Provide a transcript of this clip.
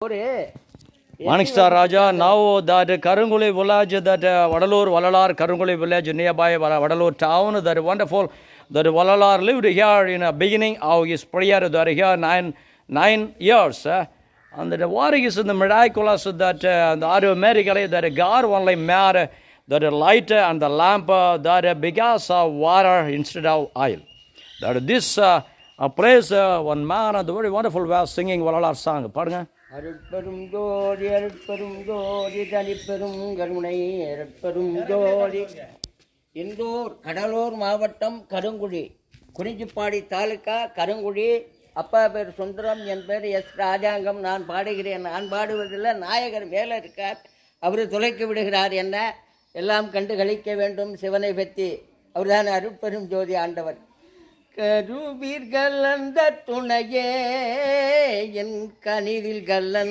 Morning Star Raja, now that Karanguli village, that Vadalur, Valalar, Karanguli village nearby Vadalur town, that wonderful, that Valalar lived here in the beginning of his prayer, that here 9 years. And the war is in the miraculous that the automatically that God only made that light and the lamp that because of water instead of oil. That this place, one man, and the very wonderful was singing Valalar song. Pardon? அருட்பெரும் ஜோதி தனிப்பெரும் கருணை அருட்பெரும் ஜோதி. இந்தூர் கடலூர் மாவட்டம் கருங்குடி, குறிஞ்சிப்பாடி தாலுக்கா கருங்குடி. அப்பா பேர் சுந்தரம், என் பேர் S ராஜாங்கம். நான் பாடுகிறேன். நான் பாடுவதில் நாயகர் மேலே இருக்கார், அவர் துளைக்க விடுகிறார். என்ன எல்லாம் கண்டு கழிக்க வேண்டும் சிவனை பற்றி. அவர்தான் அருட்பெரும் ஜோதி ஆண்டவர். கருவீர்கள் அந்த துணையே என் கனிவில் கல்லன்